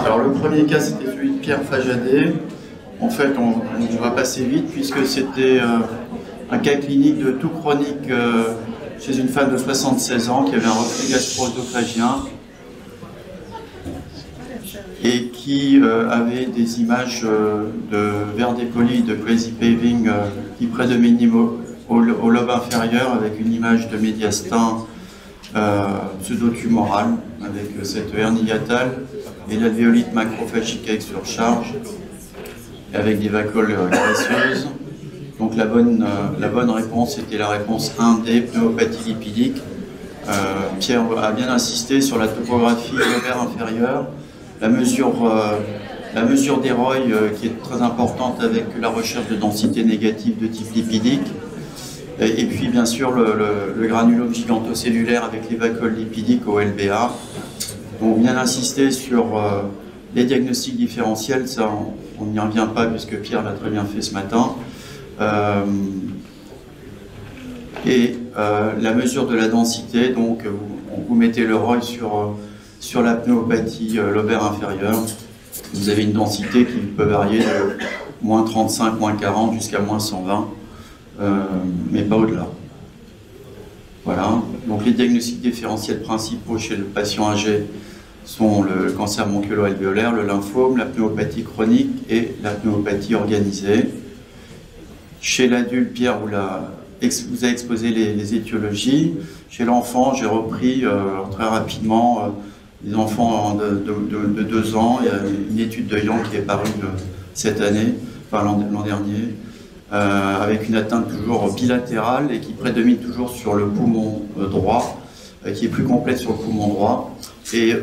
Alors le premier cas, c'était celui de Pierre Fajadé. En fait, on va passer vite puisque c'était un cas clinique de toux chronique chez une femme de 76 ans qui avait un reflux gastro-œsophagien et qui avait des images de verre dépoli, de crazy paving qui prédominait au lobe inférieur avec une image de médiastin pseudo-tumoral avec cette hernie hiatale et l'alvéolite macrophagique avec surcharge et avec des vacuoles graisseuses. Donc la bonne réponse était la réponse 1D, pneumopathie lipidique. Pierre a bien insisté sur la topographie lobaire inférieure, la mesure des ROI qui est très importante avec la recherche de densité négative de type lipidique. Et puis bien sûr le granulome gigantocellulaire avec les vacuoles lipidiques au LBA. Donc bien insister sur les diagnostics différentiels, ça on n'y revient pas puisque Pierre l'a très bien fait ce matin. La mesure de la densité, donc vous mettez le ROI sur la pneumopathie lobaire inférieure. Vous avez une densité qui peut varier de moins 35, moins 40 jusqu'à moins 120. Mais pas au-delà. Voilà. Donc les diagnostics différentiels principaux chez le patient âgé sont le cancer bronchiolo-alvéolaire, le lymphome, la pneumopathie chronique et la pneumopathie organisée. Chez l'adulte, Pierre vous a exposé les étiologies. Chez l'enfant, j'ai repris très rapidement les enfants de 2 ans. Il y a une étude de Yang qui est parue cette année, enfin l'an dernier. Avec une atteinte toujours bilatérale et qui prédomine toujours sur le poumon droit, qui est plus complète sur le poumon droit. Et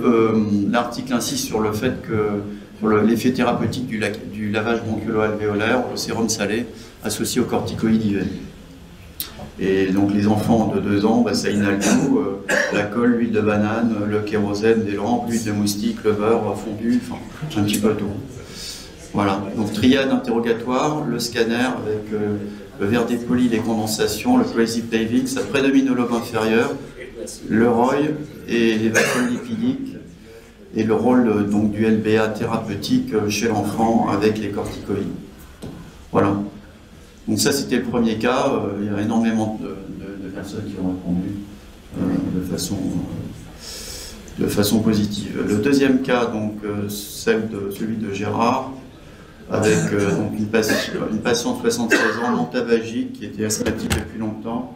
l'article insiste sur le fait que sur l'effet thérapeutique du lavage bronchiolo-alvéolaire au sérum salé associé aux corticoïdes IV. Et donc les enfants de 2 ans, ça inhale tout, la colle, l'huile de banane, le kérosène, des lampes, l'huile de moustique, le beurre fondu, enfin un petit peu tout. Voilà, donc triade interrogatoire, le scanner avec le verre dépoli, les condensations, le crazy paving, ça prédomine au lobe inférieur, le ROI et les vacuoles lipidiques et le rôle donc, du LBA thérapeutique chez l'enfant avec les corticoïdes. Voilà. Donc ça c'était le premier cas, il y a énormément de personnes qui ont répondu de façon positive. Le deuxième cas, donc celui de Gérard, avec donc une patiente de 76 ans, non tabagique, qui était asthmatique depuis longtemps,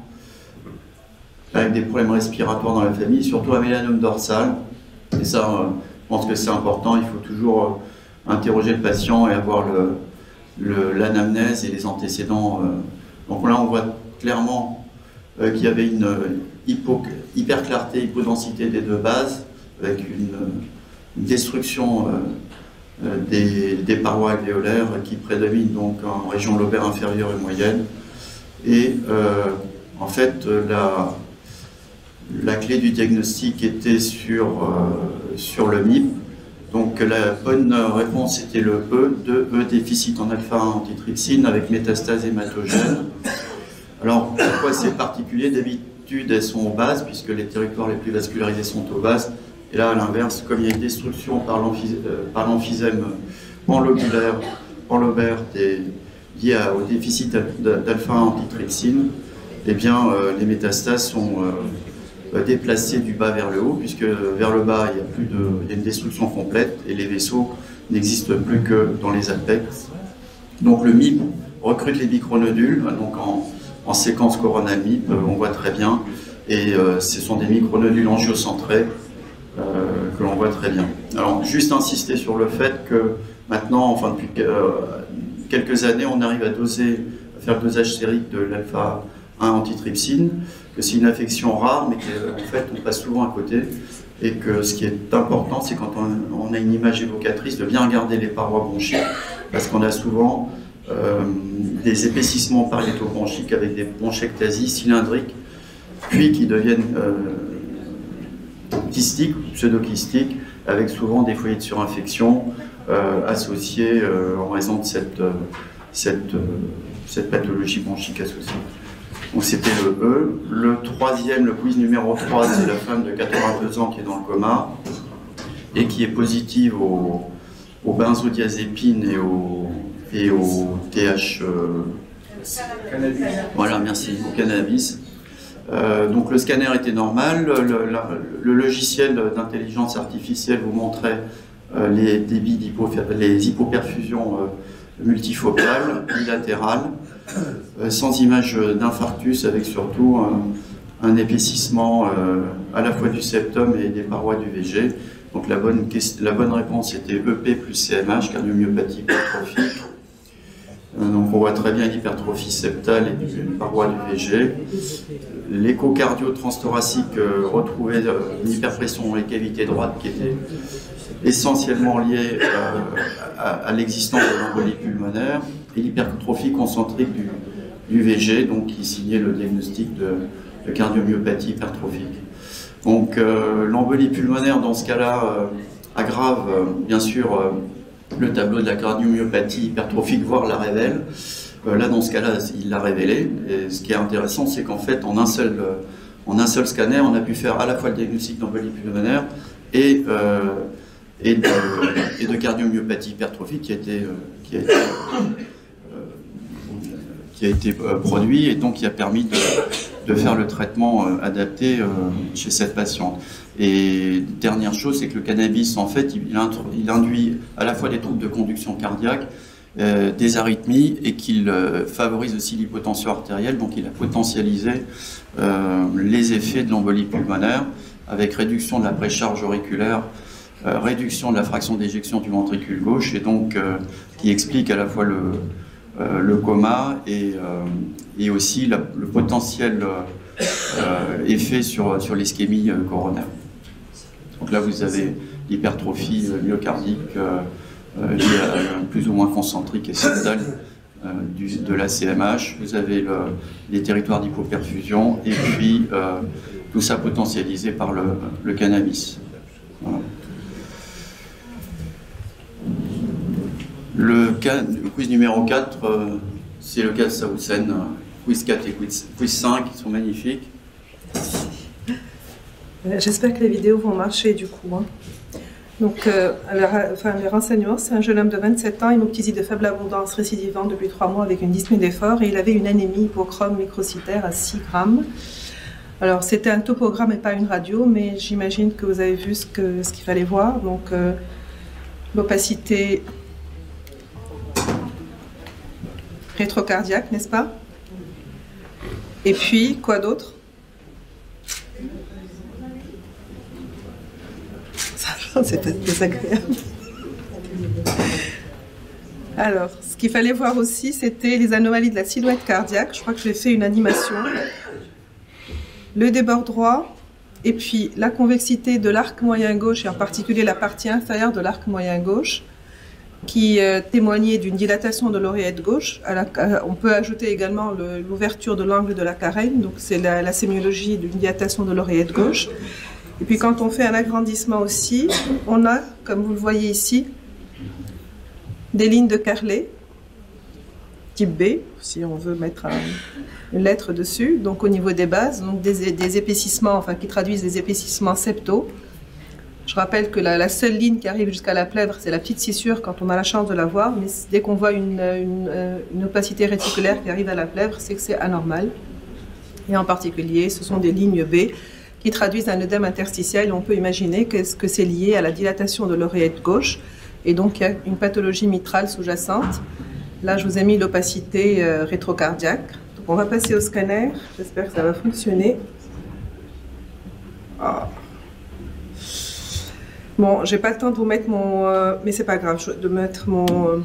avec des problèmes respiratoires dans la famille, surtout un mélanome dorsal. Et ça, je pense que c'est important, il faut toujours interroger le patient et avoir l'anamnèse et les antécédents. Donc là, on voit clairement qu'il y avait une hyperclarté, hypodensité des 2 bases, avec une destruction des parois alvéolaires qui prédominent donc en région lobaire inférieure et moyenne. Et en fait, la clé du diagnostic était sur le MIP. Donc la bonne réponse était le E déficit en alpha-1 antitrypsine avec métastase hématogène. Alors pourquoi c'est particulier? D'habitude elles sont aux bases puisque les territoires les plus vascularisés sont aux bases. Et là, à l'inverse, comme il y a une destruction par l'emphysème panlobaire lié au déficit d'alpha-1 antitrypsine, eh bien, les métastases sont déplacées du bas vers le haut, puisque vers le bas, il y a une destruction complète et les vaisseaux n'existent plus que dans les apex. Donc le MIP recrute les micronodules, donc en séquence coronal MIP, on voit très bien, et ce sont des micronodules angiocentrés, que l'on voit très bien. Alors, juste insister sur le fait que maintenant, enfin depuis quelques années, on arrive à faire le dosage sérique de l'alpha-1 antitrypsine, que c'est une affection rare, mais qu'en fait, on passe souvent à côté, et que ce qui est important, c'est quand on a une image évocatrice, de bien regarder les parois bronchiques, parce qu'on a souvent des épaississements pariétobronchiques avec des bronchectasies cylindriques, puis qui deviennent kystiques, pseudo-kystiques, avec souvent des foyers de surinfection associés en raison de cette pathologie bronchique associée. Donc c'était le E. Le troisième, le quiz numéro 3, c'est la femme de 82 ans qui est dans le coma et qui est positive aux benzodiazépines et au TH. Cannabis. Voilà, merci, au cannabis. Donc le scanner était normal, le logiciel d'intelligence artificielle vous montrait les débits les hypoperfusions multifocales, bilatérales, sans image d'infarctus, avec surtout un épaississement à la fois du septum et des parois du VG. Donc la bonne réponse était EP plus CMH, cardiomyopathie hypertrophique. Donc on voit très bien l'hypertrophie septale et une paroi du VG. L'échocardio transthoracique retrouvait une hyperpression dans les cavités droites qui était essentiellement liée à l'existence de l'embolie pulmonaire, et l'hypertrophie concentrique du VG, donc qui signait le diagnostic de cardiomyopathie hypertrophique. Donc l'embolie pulmonaire dans ce cas-là aggrave bien sûr le tableau de la cardiomyopathie hypertrophique, voire la révèle. Là, dans ce cas-là, il l'a révélé. Et ce qui est intéressant, c'est qu'en fait, en un seul scanner, on a pu faire à la fois le diagnostic d'embolie pulmonaire et de cardiomyopathie hypertrophique qui a été produit, et donc qui a permis de faire le traitement adapté chez cette patiente. Et dernière chose, c'est que le cannabis, en fait, il induit à la fois des troubles de conduction cardiaque, des arythmies, et qu'il favorise aussi l'hypotension artérielle. Donc il a potentialisé les effets de l'embolie pulmonaire, avec réduction de la précharge auriculaire, réduction de la fraction d'éjection du ventricule gauche, et donc qui explique à la fois le coma et aussi le potentiel effet sur l'ischémie coronaire. Donc là, vous avez l'hypertrophie myocardique plus ou moins concentrique et septale de la CMH. Vous avez les territoires d'hypoperfusion, et puis tout ça potentialisé par le cannabis. Voilà. Le quiz numéro 4, c'est le cas de Saoussen. Quiz 4 et quiz 5, ils sont magnifiques. J'espère que les vidéos vont marcher du coup. Hein. Donc, les renseignements, c'est un jeune homme de 27 ans, hémoptysie de faible abondance récidivante depuis 3 mois avec une dyspnée d'effort, et il avait une anémie hypochrome microcytaire à 6 grammes. Alors, c'était un topogramme et pas une radio, mais j'imagine que vous avez vu ce qu'il fallait voir. Donc, l'opacité rétrocardiaque, n'est-ce pas? Et puis, quoi d'autre? C'est pas désagréable. Alors, ce qu'il fallait voir aussi, c'était les anomalies de la silhouette cardiaque. Je crois que j'ai fait une animation. Le débord droit, et puis la convexité de l'arc moyen gauche, et en particulier la partie inférieure de l'arc moyen gauche, qui témoignait d'une dilatation de l'oreillette gauche. On peut ajouter également l'ouverture de l'angle de la carène, donc c'est la sémiologie d'une dilatation de l'oreillette gauche. Et puis quand on fait un agrandissement aussi, on a, comme vous le voyez ici, des lignes de Carlet, type B, si on veut mettre une lettre dessus, donc au niveau des bases, donc des épaississements, enfin qui traduisent des épaississements septaux. Je rappelle que la seule ligne qui arrive jusqu'à la plèvre, c'est la petite scissure quand on a la chance de la voir, mais dès qu'on voit une opacité réticulaire qui arrive à la plèvre, c'est que c'est anormal. Et en particulier, ce sont des lignes B qui traduisent un œdème interstitiel. On peut imaginer que c'est lié à la dilatation de l'oreillette gauche, et donc il y a une pathologie mitrale sous-jacente. Là, je vous ai mis l'opacité rétrocardiaque. Donc on va passer au scanner, j'espère que ça va fonctionner. Ah. Bon, j'ai pas le temps de vous mettre mais c'est pas grave, de mettre mon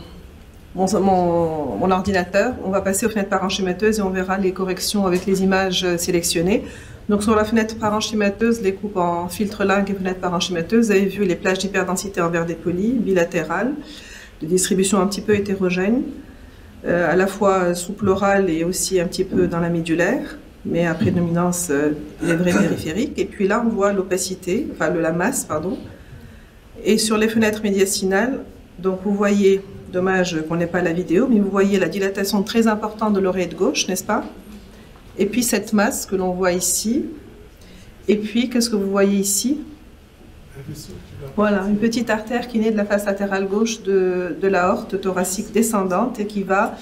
ordinateur. On va passer aux fenêtres parenchymateuses et on verra les corrections avec les images sélectionnées. Donc sur la fenêtre parenchymateuse, les coupes en filtre lingue et fenêtre parenchymateuse, vous avez vu les plages d'hyperdensité en verre dépoli, bilatérales, de distribution un petit peu hétérogène, à la fois sous pleural et aussi un petit peu dans la médulaire, mais à prédominance lèvres périphérique. Et puis là, on voit l'opacité, enfin la masse, pardon. Et sur les fenêtres médiastinales, donc vous voyez, dommage qu'on n'ait pas la vidéo, mais vous voyez la dilatation très importante de l'oreillette gauche, n'est-ce pas? Et puis cette masse que l'on voit ici. Et puis, qu'est-ce que vous voyez ici? Voilà, une petite artère qui naît de la face latérale gauche de l'aorte thoracique descendante et qui va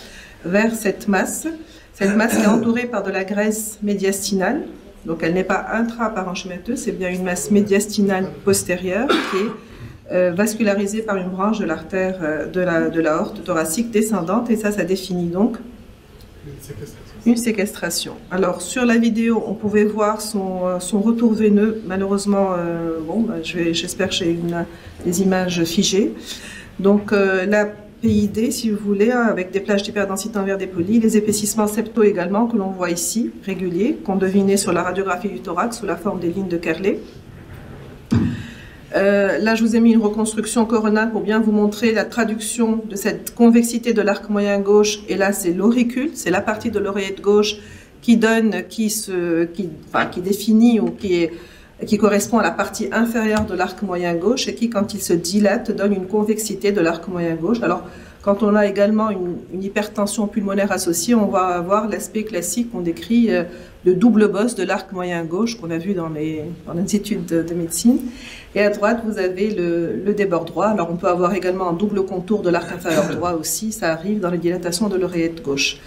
vers cette masse. Cette masse est entourée par de la graisse médiastinale. Donc elle n'est pas intraparenchymateuse, c'est bien une masse médiastinale postérieure qui est vascularisée par une branche de l'artère de l'aorte thoracique descendante. Et ça définit donc une séquestration. Alors sur la vidéo, on pouvait voir son retour veineux. Malheureusement, j'espère que j'ai des images figées. Donc la PID, si vous voulez, avec des plages d'hyperdensité envers dépoli, les épaississements septaux également, que l'on voit ici, réguliers, qu'on devinait sur la radiographie du thorax sous la forme des lignes de Kerley. Là, je vous ai mis une reconstruction coronale pour bien vous montrer la traduction de cette convexité de l'arc moyen gauche. Et là, c'est l'auricule, c'est la partie de l'oreillette gauche qui définit ou qui correspond à la partie inférieure de l'arc moyen gauche et qui, quand il se dilate, donne une convexité de l'arc moyen gauche. Alors, quand on a également une hypertension pulmonaire associée, on va avoir l'aspect classique qu'on décrit de double bosse de l'arc moyen gauche qu'on a vu dans les études de médecine. Et à droite, vous avez le débord droit. Alors, on peut avoir également un double contour de l'arc inférieur droit aussi. Ça arrive dans les dilatations de l'oreillette gauche.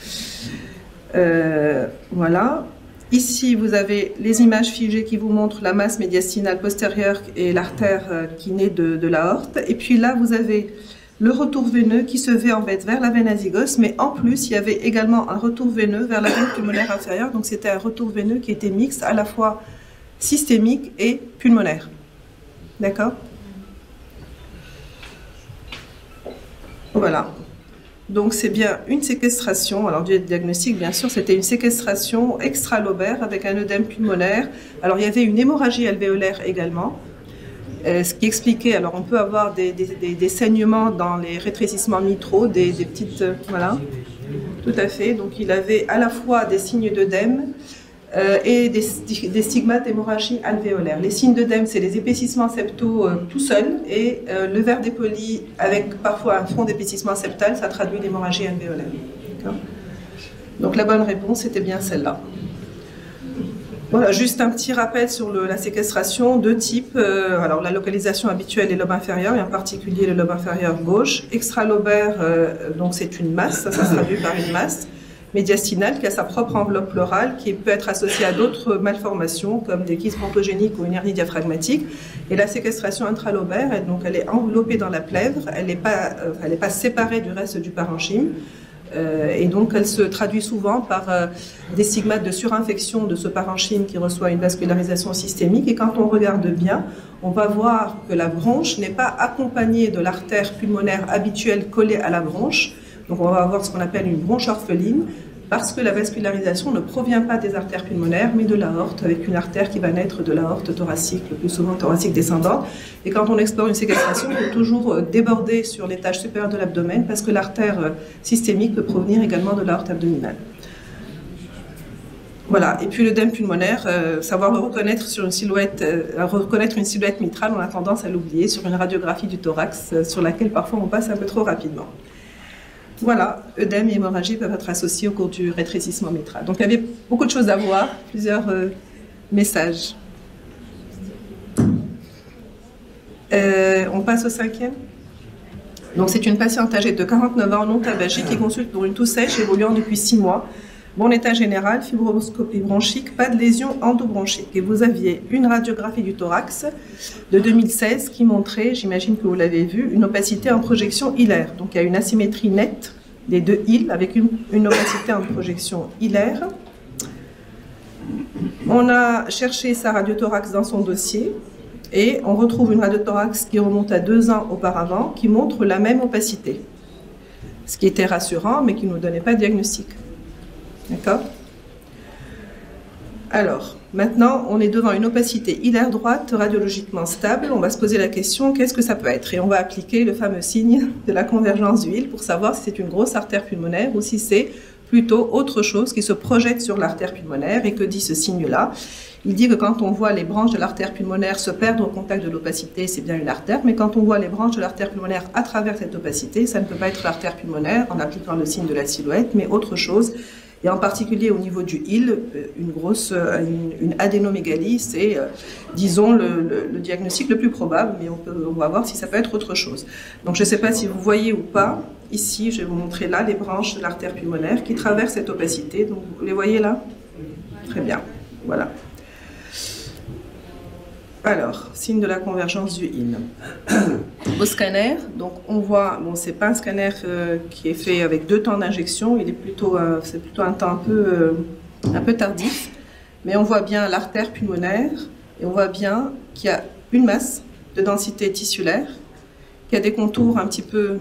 Voilà. Ici, vous avez les images figées qui vous montrent la masse médiastinale postérieure et l'artère qui naît de l'aorte. Et puis là, vous avez le retour veineux qui se fait en fait vers la veine azygos, mais en plus, il y avait également un retour veineux vers la veine pulmonaire inférieure. Donc, c'était un retour veineux qui était mixte, à la fois systémique et pulmonaire. D'accord? Voilà. Donc, c'est bien une séquestration. Alors, du diagnostic, bien sûr, c'était une séquestration extralobaire avec un œdème pulmonaire. Alors, il y avait une hémorragie alvéolaire également. Ce qui expliquait, alors on peut avoir des saignements dans les rétrécissements mitraux, des petites, voilà, tout à fait. Donc il avait à la fois des signes d'œdème et des stigmates d'hémorragie alvéolaire. Les signes d'œdème, c'est les épaississements septaux tout seuls et le verre dépoli avec parfois un front d'épaississement septal, ça traduit l'hémorragie alvéolaire. Donc la bonne réponse était bien celle-là. Voilà, juste un petit rappel sur la séquestration, deux types. Alors la localisation habituelle est lobe inférieur, et en particulier le lobe inférieur gauche. Extralobaire, donc c'est une masse, ça se traduit par une masse médiastinale qui a sa propre enveloppe pleurale, qui peut être associée à d'autres malformations comme des kystes bronchogéniques ou une hernie diaphragmatique. Et la séquestration intralobaire, donc elle est enveloppée dans la plèvre, elle n'est pas séparée du reste du parenchyme. Et donc, elle se traduit souvent par des stigmates de surinfection de ce parenchyme qui reçoit une vascularisation systémique. Et quand on regarde bien, on va voir que la bronche n'est pas accompagnée de l'artère pulmonaire habituelle collée à la bronche. Donc, on va avoir ce qu'on appelle une bronche orpheline, parce que la vascularisation ne provient pas des artères pulmonaires, mais de l'aorte, avec une artère qui va naître de l'aorte thoracique, le plus souvent thoracique descendante. Et quand on explore une séquestration, il faut toujours déborder sur l'étage supérieur de l'abdomen, parce que l'artère systémique peut provenir également de l'aorte abdominale. Voilà, et puis l'œdème pulmonaire, savoir le reconnaître sur une silhouette, reconnaître une silhouette mitrale, on a tendance à l'oublier sur une radiographie du thorax, sur laquelle parfois on passe un peu trop rapidement. Voilà, œdème et hémorragie peuvent être associés au cours du rétrécissement mitral. Donc il y avait beaucoup de choses à voir, plusieurs messages. On passe au cinquième. Donc c'est une patiente âgée de 49 ans, non tabagique, qui consulte pour une toux sèche évoluant depuis 6 mois. Bon état général, fibroscopie bronchique, pas de lésion endobronchique. Et vous aviez une radiographie du thorax de 2016 qui montrait, j'imagine que vous l'avez vu, une opacité en projection hilaire. Donc il y a une asymétrie nette des deux îles avec une opacité en projection hilaire. On a cherché sa radiothorax dans son dossier et on retrouve une radiothorax qui remonte à 2 ans auparavant qui montre la même opacité. Ce qui était rassurant mais qui ne nous donnait pas de diagnostic. D'accord? Alors, maintenant, on est devant une opacité hilaire droite radiologiquement stable. On va se poser la question, qu'est-ce que ça peut être? Et on va appliquer le fameux signe de la convergence du Hill pour savoir si c'est une grosse artère pulmonaire ou si c'est plutôt autre chose qui se projette sur l'artère pulmonaire. Et que dit ce signe-là? Il dit que quand on voit les branches de l'artère pulmonaire se perdre au contact de l'opacité, c'est bien une artère, mais quand on voit les branches de l'artère pulmonaire à travers cette opacité, ça ne peut pas être l'artère pulmonaire en appliquant le signe de la silhouette, mais autre chose. Et en particulier au niveau du IL, une adénomégalie, c'est, disons, le diagnostic le plus probable, mais on va voir si ça peut être autre chose. Donc je ne sais pas si vous voyez ou pas, ici, je vais vous montrer là les branches de l'artère pulmonaire qui traversent cette opacité. Donc vous les voyez là? Très bien, voilà. Alors, signe de la convergence du IL. Au scanner, donc on voit, bon, c'est pas un scanner qui est fait avec 2 temps d'injection, il est plutôt, c'est plutôt un temps un peu tardif, mais on voit bien l'artère pulmonaire et on voit bien qu'il y a une masse de densité tissulaire, qui a des contours un petit peu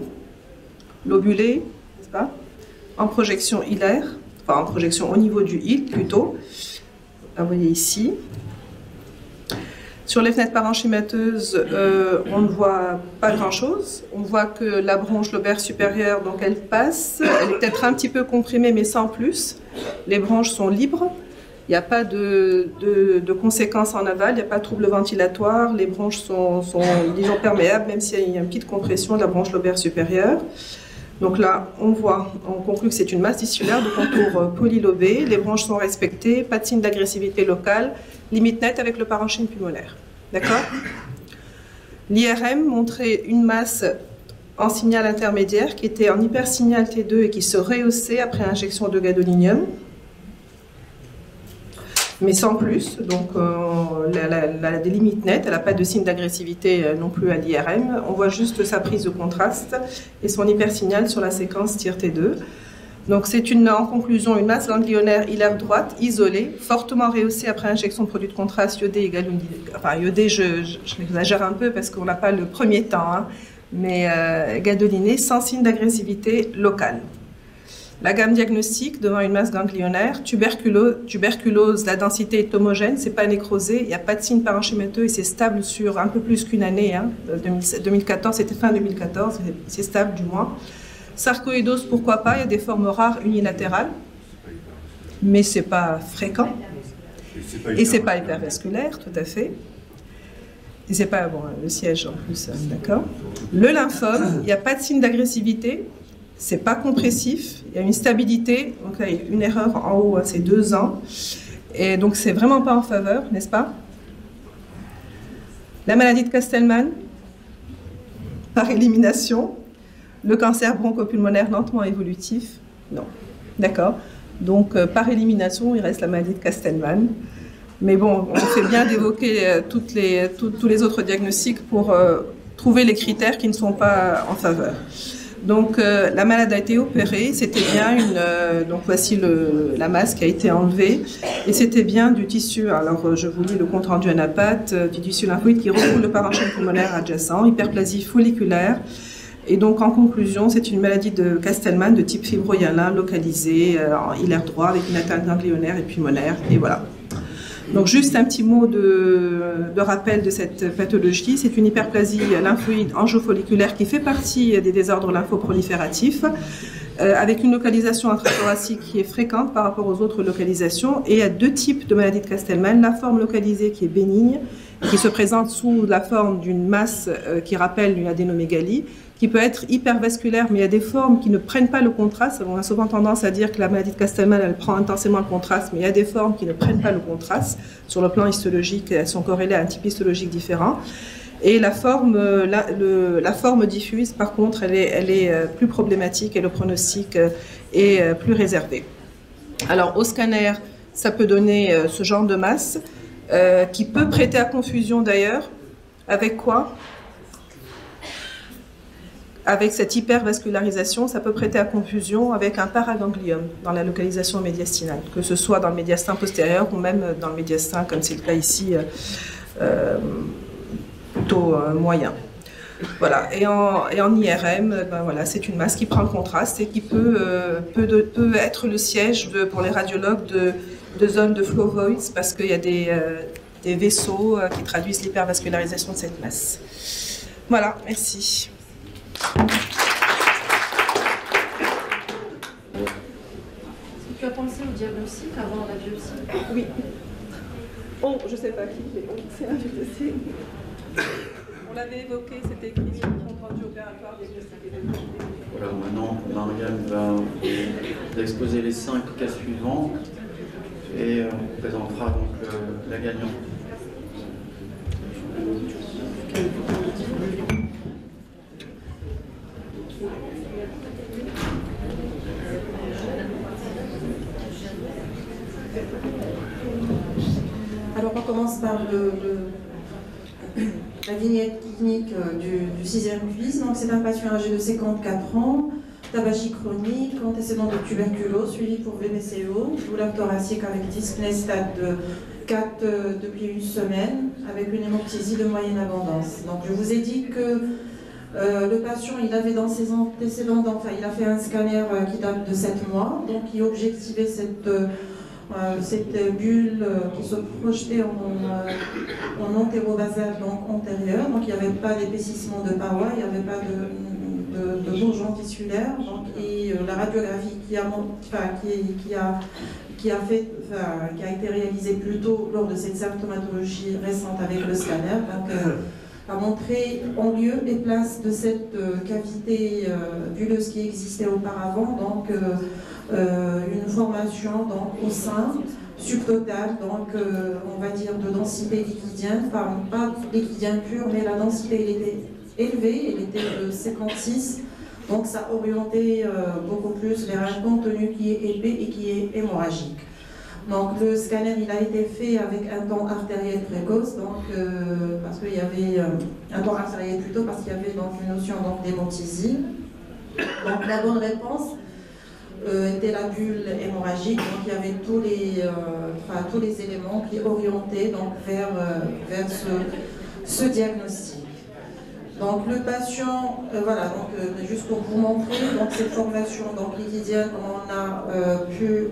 lobulés, n'est-ce pas, en projection hilaire, enfin en projection au niveau du IL plutôt. Là, vous voyez ici. Sur les fenêtres parenchymateuses, on ne voit pas grand-chose. On voit que la bronche lobaire supérieure, donc elle passe. Elle est peut-être un petit peu comprimée, mais sans plus. Les branches sont libres. Il n'y a pas de conséquences en aval. Il n'y a pas de trouble ventilatoire. Les branches sont disons, perméables, même s'il y a une petite compression de la bronche lobaire supérieure. Donc là, on conclut que c'est une masse tissulaire de contour polylobé. Les branches sont respectées. Pas de signe d'agressivité locale. Limite nette avec le parenchyme pulmonaire. D'accord? L'IRM montrait une masse en signal intermédiaire qui était en hypersignal T2 et qui se rehaussait après injection de gadolinium. Mais sans plus. Donc, elle a des limites nettes. Elle n'a pas de signe d'agressivité non plus à l'IRM. On voit juste sa prise de contraste et son hypersignal sur la séquence TIR-T2. Donc c'est en conclusion une masse ganglionnaire hilaire droite, isolée, fortement rehaussée après injection de produit de contraste iodé et gadolinium. Enfin iodé, j'exagère un peu parce qu'on n'a pas le premier temps, hein, mais gadoliné sans signe d'agressivité locale. La gamme diagnostique devant une masse ganglionnaire, tuberculose, la densité est homogène, c'est pas nécrosé, il n'y a pas de signe parenchymateux et c'est stable sur un peu plus qu'une année. Hein, 2014, c'était fin 2014, c'est stable du moins. Sarcoïdose, pourquoi pas, il y a des formes rares unilatérales, mais ce n'est pas fréquent. Et ce n'est pas hypervasculaire, tout à fait. Et ce n'est pas le siège en plus, d'accord. Le lymphome, il n'y a pas de signe d'agressivité, ce n'est pas compressif, il y a une stabilité, donc là, il y a une erreur en haut, c'est 2 ans, et donc c'est vraiment pas en faveur, n'est-ce pas? La maladie de Castleman, par élimination. Le cancer bronchopulmonaire lentement évolutif, non. D'accord. Donc, par élimination, il reste la maladie de Castleman. Mais bon, on fait bien d'évoquer tous les autres diagnostics pour trouver les critères qui ne sont pas en faveur. Donc, la malade a été opérée. C'était bien donc, voici la masse qui a été enlevée. Et c'était bien du tissu, alors je vous lis le compte-rendu anapathe, du tissu lymphoïde qui recouvre le parenchyme pulmonaire adjacent, hyperplasie folliculaire. Et donc, en conclusion, c'est une maladie de Castleman de type fibroyalin localisée en hilaire droit avec une atteinte ganglionnaire et pulmonaire. Et voilà. Donc, juste un petit mot de rappel de cette pathologie. C'est une hyperplasie lymphoïde angiofolliculaire qui fait partie des désordres lymphoprolifératifs avec une localisation intrathoracique qui est fréquente par rapport aux autres localisations. Et il y a 2 types de maladies de Castleman. La forme localisée qui est bénigne, qui se présente sous la forme d'une masse qui rappelle une adénomégalie, qui peut être hypervasculaire, mais il y a des formes qui ne prennent pas le contraste. On a souvent tendance à dire que la maladie de Castleman, elle prend intensément le contraste, mais il y a des formes qui ne prennent pas le contraste. Sur le plan histologique, elles sont corrélées à un type histologique différent. Et la forme diffuse, par contre, elle est plus problématique et le pronostic est plus réservé. Alors, au scanner, ça peut donner ce genre de masse qui peut prêter à confusion d'ailleurs. Avec quoi ? Avec cette hypervascularisation, ça peut prêter à confusion avec un paragangliome dans la localisation médiastinale, que ce soit dans le médiastin postérieur ou même dans le médiastin, comme c'est le cas ici, plutôt moyen. Voilà. Et en IRM, voilà, c'est une masse qui prend le contraste et qui peut être le siège pour les radiologues de zones de flow voids parce qu'il y a des vaisseaux qui traduisent l'hypervascularisation de cette masse. Voilà, merci. Tu as pensé au diagnostic avant la biopsie? Oui. Oh, je ne sais pas qui, mais c'est un diagnostic. On l'avait évoqué, c'était écrit sur le compte rendu opératoire diagnostic et maintenant, Marianne va vous exposer les 5 cas suivants et on présentera donc la gagnante. Alors on commence par la vignette clinique du 6e quiz. Donc c'est un patient âgé de 54 ans, tabagie chronique, antécédent de tuberculose, suivi pour VBCO, douleur thoracique avec dyspnée stade de 4 depuis une semaine, avec une hémoptysie de moyenne abondance. Donc je vous ai dit que le patient, il avait dans ses antécédents, enfin il a fait un scanner qui date de 7 mois, donc il objectivait cette bulle qui se projetait en antérobasal, donc antérieur, donc il n'y avait pas d'épaississement de paroi, il n'y avait pas de bourgeon tissulaire, donc, et la radiographie qui a été réalisée plus tôt lors de cette symptomatologie récente avec le scanner, donc, a montré en lieu et place de cette cavité bulleuse qui existait auparavant, donc une formation donc, au sein subtotal, donc on va dire de densité liquidienne, enfin pas liquidien pur, mais la densité elle était élevée, elle était de 56, donc ça orientait beaucoup plus vers un contenu qui est épais et qui est hémorragique. Donc le scanner il a été fait avec un temps artériel précoce, donc parce qu'il y avait un temps artériel plutôt parce qu'il y avait donc une notion d'hémoptysie. Donc la bonne réponse était la bulle hémorragique, donc il y avait tous les éléments qui orientaient donc vers ce diagnostic. Donc le patient, voilà, donc juste pour vous montrer donc cette formation donc liquidienne, on a pu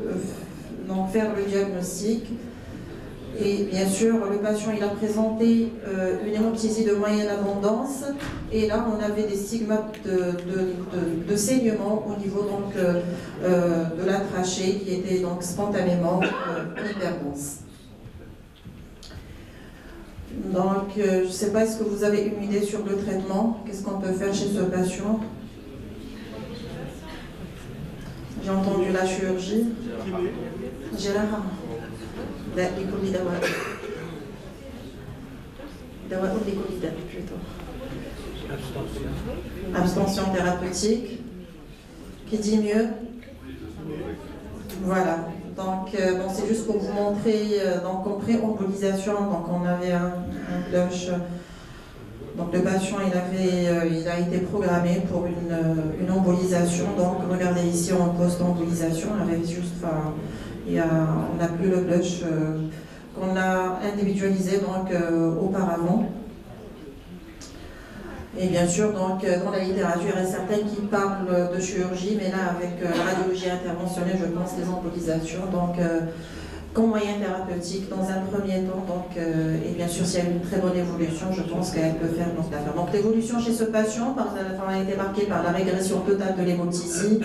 donc faire le diagnostic. Et bien sûr, le patient il a présenté une hémoptysie de moyenne abondance et là on avait des stigmates de saignement au niveau donc, de la trachée qui était donc spontanément hyperdense. Donc je ne sais pas, est-ce que vous avez une idée sur le traitement? Qu'est-ce qu'on peut faire chez ce patient? J'ai entendu la chirurgie. جراحة لا لكل دواء لكل داء plutôt. Abstention thérapeutique qui dit mieux. Voilà, donc bon, c'est juste pour vous montrer donc en pré-embolisation, donc on avait un flush. Donc le patient il a été programmé pour une embolisation, donc regardez ici en post-embolisation avec juste, on n'a plus le blush qu'on a individualisé donc auparavant. Et bien sûr, donc, dans la littérature, il y a certaines qui parlent de chirurgie, mais là, avec la radiologie interventionnelle, je pense les embolisations, donc comme moyen thérapeutique dans un premier temps. Donc, et bien sûr, s'il y a une très bonne évolution, je pense qu'elle peut faire donc l'affaire. Donc, l'évolution chez ce patient a été marquée par la régression totale de l'hémoptysie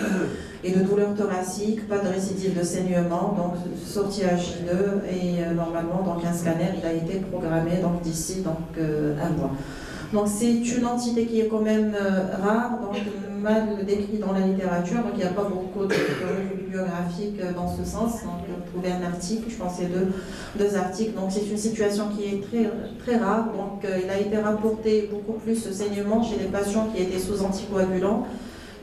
et de douleurs thoraciques, pas de récidive de saignement, donc sortie à J2 et normalement, donc un scanner, il a été programmé donc d'ici donc un mois. Donc c'est une entité qui est quand même rare, donc mal décrite dans la littérature, donc il n'y a pas beaucoup de revues bibliographiques dans ce sens. Donc vous trouvez un article, je pense que c'est deux articles, donc c'est une situation qui est très, très rare. Donc il a été rapporté beaucoup plus ce saignement chez les patients qui étaient sous anticoagulants.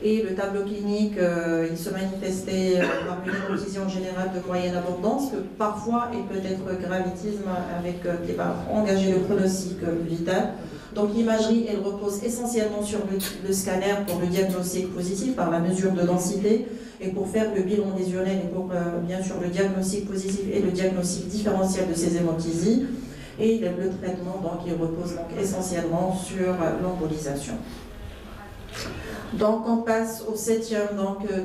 Et le tableau clinique, il se manifestait par une hémoptysie en général de moyenne abondance, que parfois et peut-être gravitisme qui va engager le pronostic vital. Donc l'imagerie, elle repose essentiellement sur le scanner pour le diagnostic positif par la mesure de densité et pour faire le bilan lésionnel et pour bien sûr le diagnostic positif et le diagnostic différentiel de ces hémoptysies. Et le traitement, donc, il repose donc essentiellement sur l'embolisation. Donc on passe au 7e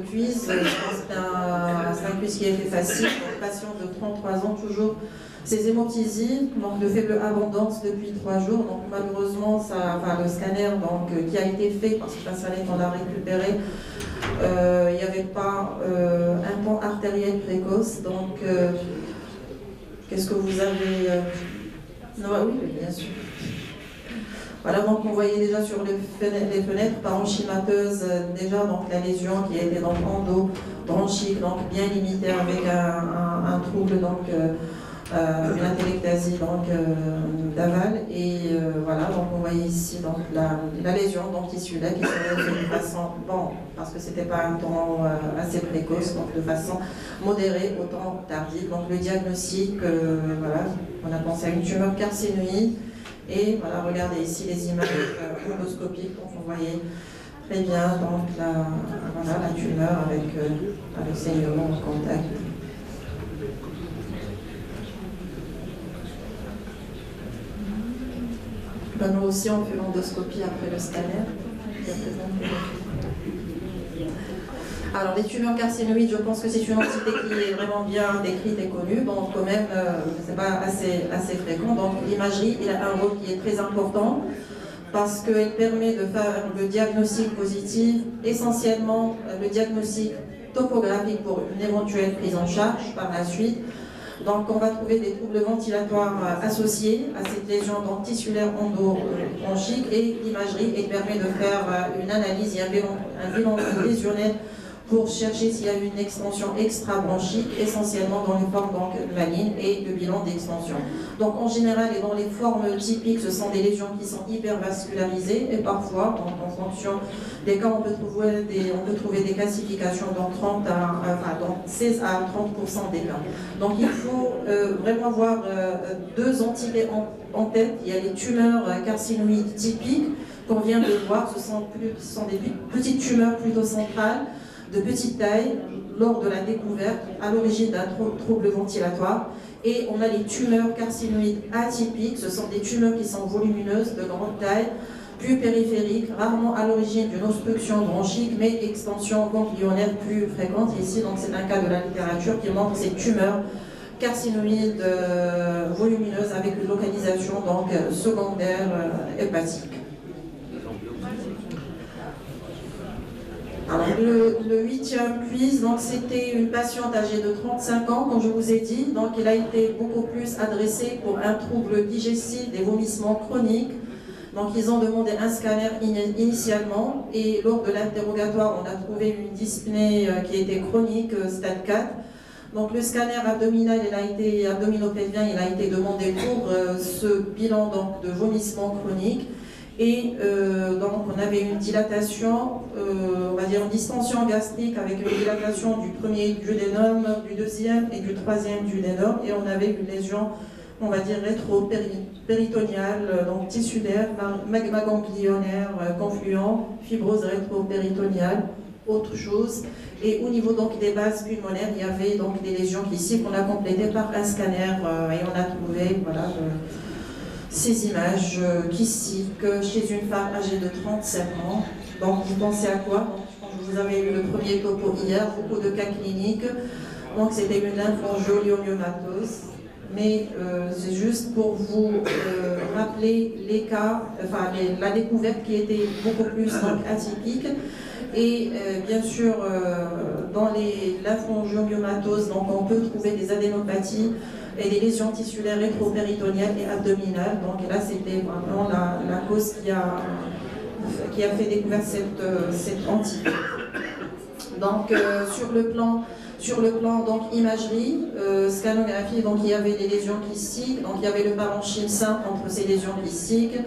quiz. C'est un quiz qui a été facile. Donc, patient de 33 ans, toujours ces hémoptysies, donc de faible abondance depuis 3 jours. Donc malheureusement, le scanner qui a été fait, parce que ça allait qu'on l'a récupéré, il n'y avait pas un temps artériel précoce. Donc qu'est-ce que vous avez oui, bien sûr. Voilà, donc on voyait déjà sur les fenêtres parenchymateuses, déjà donc la lésion qui a été donc endobronchique, donc bien limitée avec un trouble, donc une atélectasie d'aval. Et voilà, donc on voyait ici donc la lésion donc tissulaire qui se fait de façon, bon, parce que c'était pas un temps assez précoce, donc de façon modérée, autant tardive. Donc le diagnostic, voilà, on a pensé à une tumeur carcinoïde. Et voilà, regardez ici les images endoscopiques, donc on voyait très bien donc la tumeur avec saignement en contact. Ben, nous aussi on fait l'endoscopie après le scanner. Alors les tumeurs carcinoïdes, je pense que c'est une entité qui est vraiment bien décrite et connue. Bon, quand même, c'est pas assez fréquent. Donc l'imagerie, il a un rôle qui est très important parce qu'elle permet de faire le diagnostic positif, essentiellement le diagnostic topographique pour une éventuelle prise en charge par la suite. Donc on va trouver des troubles ventilatoires associés à cette lésion donc tissulaire endobronchique, et l'imagerie elle permet de faire une analyse et un bilan lésionnel pour chercher s'il y a une extension extra-bronchique, essentiellement dans les formes donc malignes, et le bilan d'extension. Donc en général et dans les formes typiques, ce sont des lésions qui sont hypervascularisées, et parfois, donc, en fonction des cas, on peut trouver des classifications dans 16 à 30% des cas. Donc il faut vraiment avoir deux entités en tête. Il y a les tumeurs carcinoïdes typiques qu'on vient de voir, ce sont des petites tumeurs plutôt centrales, de petite taille, lors de la découverte, à l'origine d'un trouble ventilatoire. Et on a les tumeurs carcinoïdes atypiques, ce sont des tumeurs qui sont volumineuses, de grande taille, plus périphériques, rarement à l'origine d'une obstruction bronchique, mais extension ganglionnaire plus fréquente. Ici, donc c'est un cas de la littérature qui montre ces tumeurs carcinoïdes volumineuses avec une localisation donc secondaire hépatique. Alors, le 8e quiz, donc c'était une patiente âgée de 35 ans, comme je vous ai dit. Donc, elle a été beaucoup plus adressée pour un trouble digestif, des vomissements chroniques. Donc, ils ont demandé un scanner initialement, et lors de l'interrogatoire, on a trouvé une dyspnée qui était chronique, stade 4. Donc, le scanner abdominopélvien, il a été demandé pour ce bilan donc, de vomissement chronique. Et donc on avait une dilatation, on va dire une distension gastrique avec une dilatation du premier duodénum, du deuxième et du troisième duodénum, et on avait une lésion, on va dire rétro-péritoniale, donc tissulaire, magma ganglionnaire confluent, fibrose rétro-péritoniale, autre chose. Et au niveau donc des bases pulmonaires, il y avait donc des lésions ici qu'on a complétées par un scanner et on a trouvé voilà, ces images qui citent que chez une femme âgée de 37 ans, donc vous pensez à quoi? Donc, je pense que vous avez eu le premier topo hier, beaucoup de cas cliniques, donc c'était une lymphangiomyomatose, mais c'est juste pour vous rappeler les cas, enfin la découverte qui était beaucoup plus donc, atypique. Et bien sûr, dans les lymphangiomatoses, donc on peut trouver des adénopathies et des lésions tissulaires rétropéritoniales et abdominales. Donc là, c'était vraiment la cause qui a fait découvrir cette entité. Donc sur le plan donc imagerie, scanographie, donc il y avait des lésions kystiques, donc il y avait le parenchyme sain entre ces lésions kystiques.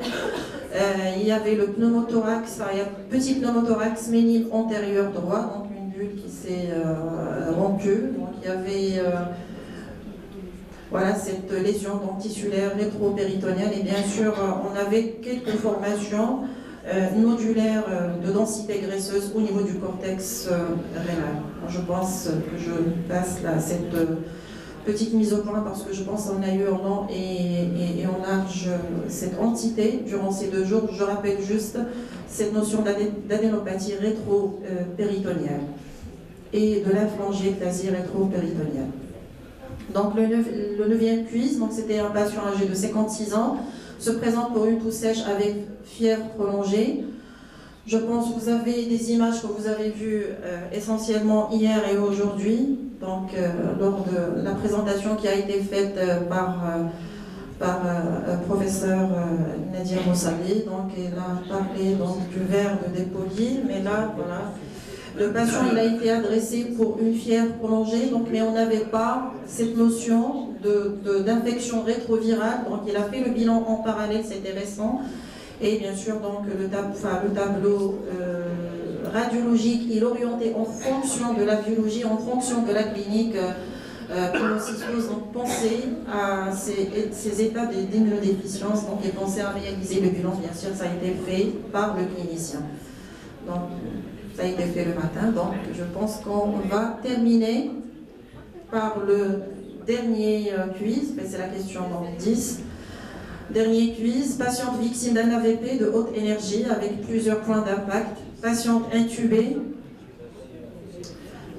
Il y avait le pneumothorax, il y a petit pneumothorax ménile antérieur droit, donc une bulle qui s'est rompue. Donc il y avait voilà, cette lésion donc, tissulaire rétropéritoniale, et bien sûr on avait quelques formations nodulaires de densité graisseuse au niveau du cortex rénal. Je pense que je passe là cette petite mise au point parce que je pense qu'on a eu en long et en large cette entité durant ces 2 jours. Je rappelle juste cette notion d'adénopathie rétropéritoniale et de lymphangiectasie rétropéritoniale. Donc le 9e quiz, c'était un patient âgé de 56 ans, se présente pour une toux sèche avec fièvre prolongée. Je pense que vous avez des images que vous avez vues essentiellement hier et aujourd'hui, donc lors de la présentation qui a été faite par par professeur Nadia Moussali. Donc, elle a parlé donc, du verre de dépoli, mais là, voilà, le patient il a été adressé pour une fièvre prolongée, donc, mais on n'avait pas cette notion d'infection rétrovirale, donc il a fait le bilan en parallèle, c'était récent, et bien sûr donc, le tableau radiologique, il est orienté en fonction de la biologie, en fonction de la clinique, donc penser à ces états d'immunodéficience, donc et penser à réaliser le bilan, bien sûr ça a été fait par le clinicien. Donc ça a été fait le matin, donc je pense qu'on va terminer par le dernier quiz, c'est la question donc 10. Dernier quiz, patiente victime d'un AVP de haute énergie avec plusieurs points d'impact, patiente intubée.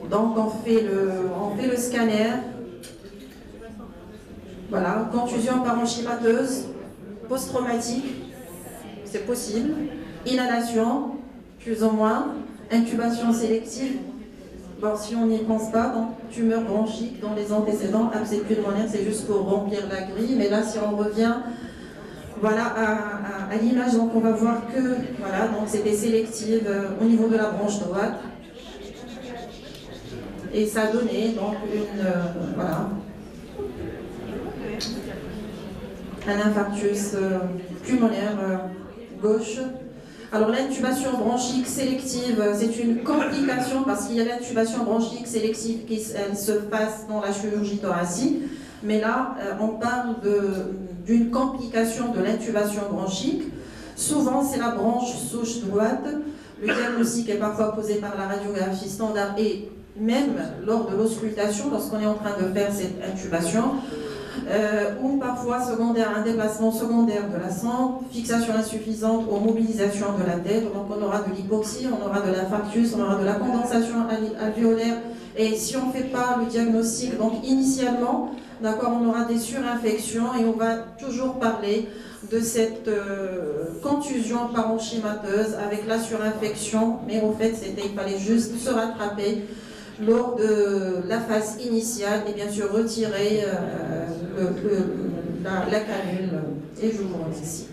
Donc on fait le scanner. Voilà, contusion parenchymateuse, post-traumatique, c'est possible. Inhalation, plus ou moins. Intubation sélective. Bon, si on n'y pense pas, donc tumeur bronchique dans les antécédents, abcès pulmonaire, c'est juste pour remplir la grille. Mais là, si on revient voilà, à l'image, donc on va voir que voilà, donc c'était sélective au niveau de la branche droite. Et ça a donné donc voilà, un infarctus pulmonaire gauche. Alors l'intubation bronchique sélective, c'est une complication parce qu'il y a l'intubation bronchique sélective qui se passe dans la chirurgie thoracique. Mais là, on parle d'une complication de l'intubation bronchique. Souvent, c'est la branche souche droite. Le diagnostic est parfois posé par la radiographie standard et même lors de l'auscultation, lorsqu'on est en train de faire cette intubation, ou parfois secondaire, un déplacement secondaire de la sonde, fixation insuffisante ou mobilisation de la tête. Donc on aura de l'hypoxie, on aura de l'infarctus, on aura de la condensation alvéolaire. Et si on ne fait pas le diagnostic, donc initialement, d'accord, on aura des surinfections et on va toujours parler de cette contusion parenchymateuse avec la surinfection, mais au fait, il fallait juste se rattraper lors de la phase initiale et bien sûr retirer la canule. Et je vous remercie.